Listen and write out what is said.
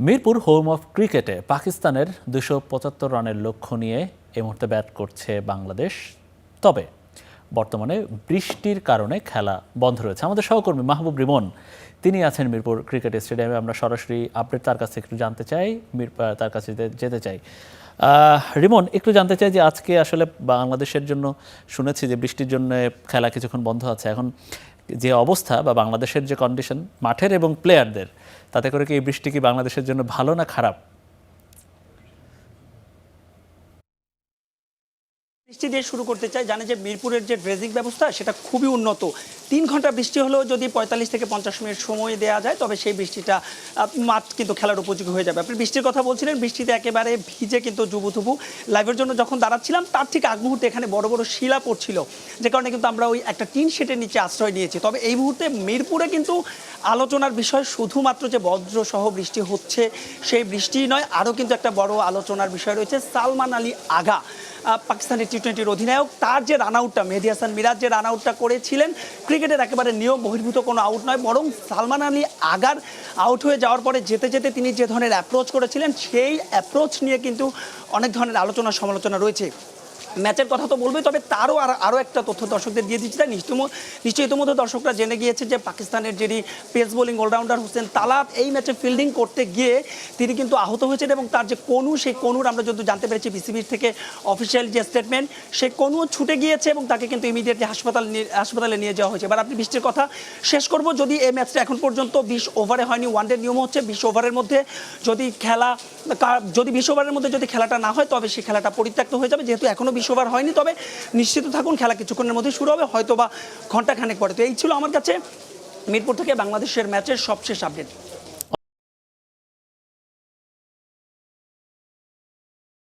Mirpur home of ক্রিকেটে পাকিস্তানের ২৭৫ রানের লক্ষ্য নিয়ে এই মুহূর্তে ব্যাট করছে বাংলাদেশ। তবে বর্তমানে বৃষ্টির কারণে খেলা বন্ধ রয়েছে। আমাদের সহকর্মী মাহবুব রিমন তিনি আছেন মিরপুর ক্রিকেট স্টেডিয়ামে। আমরা সরাসরি আপডেট তার কাছে একটু জানতে চাই, তার কাছে যেতে চাই। রিমন, একটু জানতে চাই যে আজকে আসলে বাংলাদেশের জন্য শুনেছি যে বৃষ্টির জন্য খেলা কিছুক্ষণ বন্ধ আছে। এখন যে অবস্থা বা বাংলাদেশের যে কন্ডিশন মাঠের এবং প্লেয়ারদের, তাতে করে কি এই বৃষ্টি কি বাংলাদেশের জন্য ভালো না খারাপ? বৃষ্টি দিয়ে শুরু করতে চাই। জানে যে মিরপুরের যে ড্রেজিং ব্যবস্থা সেটা খুবই উন্নত। 3 ঘন্টা বৃষ্টি হলেও যদি 45 থেকে 50 মিনিট সময় দেওয়া যায় তবে সেই বৃষ্টিটা মাঠ কিন্তু খেলার উপযোগী হয়ে যাবে। আপনি বৃষ্টির কথা বলছিলেন, বৃষ্টিতে একেবারে ভিজে কিন্তু জুবুথুবু। লাইভের জন্য যখন দাঁড়াচ্ছিলাম তার ঠিক আগ মুহূর্তে এখানে বড় বড় শিলা পড়ছিল, যে কারণে কিন্তু আমরা ওই একটা টিন শেডের নিচে আশ্রয় নিয়েছি। তবে এই মুহূর্তে মিরপুরে কিন্তু আলোচনার বিষয় শুধুমাত্র যে বজ্রসহ বৃষ্টি হচ্ছে সেই বৃষ্টি নয়, আরও কিন্তু একটা বড় আলোচনার বিষয় রয়েছে। সালমান আলী আগা, পাকিস্তানের টি-20 অধিনায়ক, তার যে রান আউটটা, মেহেদী হাসান মিরাজ যে রান আউটটা করেছিলেন, ক্রিকেটের একেবারে নিয়ম বহির্ভূত কোনো আউট নয়, বরং সালমান আলী আগার আউট হয়ে যাওয়ার পরে যেতে যেতে তিনি যে ধরনের অ্যাপ্রোচ করেছিলেন সেই অ্যাপ্রোচ নিয়ে কিন্তু অনেক ধরনের আলোচনা সমালোচনা রয়েছে। ম্যাচের কথা তো বলবেই, তবে তারও আরও একটা তথ্য দর্শকদের দিয়ে দিচ্ছি। নিশ্চয়ই ইতিমধ্যে দর্শকরা জেনে গিয়েছে যে পাকিস্তানের যিনি pace bowling allrounder Hossain Talab, এই ম্যাচে ফিল্ডিং করতে গিয়ে তিনি কিন্তু আহত হয়েছেন এবং তার যে কনু, সেই কনুর আমরা যদি জানতে পেরেছি বিসিবির থেকে অফিসিয়াল যে স্টেটমেন্ট, সেই কনুও ছুটে গিয়েছে এবং তাকে কিন্তু ইমিডিয়েটলি হাসপাতালে নিয়ে যাওয়া হয়েছে। এবার আপনি বৃষ্টির কথা শেষ করব, যদি এই ম্যাচটা এখন পর্যন্ত 20 ওভারে হয়নি। ওয়ানডে নিয়ম হচ্ছে 20 ওভারের মধ্যে যদি 20 ওভারের মধ্যে যদি খেলাটা না হয় তবে সেই খেলাটা পরিত্যক্ত হয়ে যাবে। যেহেতু এখনও 20 ওভার হয়নি, তবে নিশ্চিত থাকুন খেলা কিছুক্ষণের মধ্যে শুরু হবে, হয়তো বা ঘন্টাখানেক পরে। তো এই ছিল আমার কাছে মিরপুর থেকে বাংলাদেশের ম্যাচের সবশেষ আপডেট।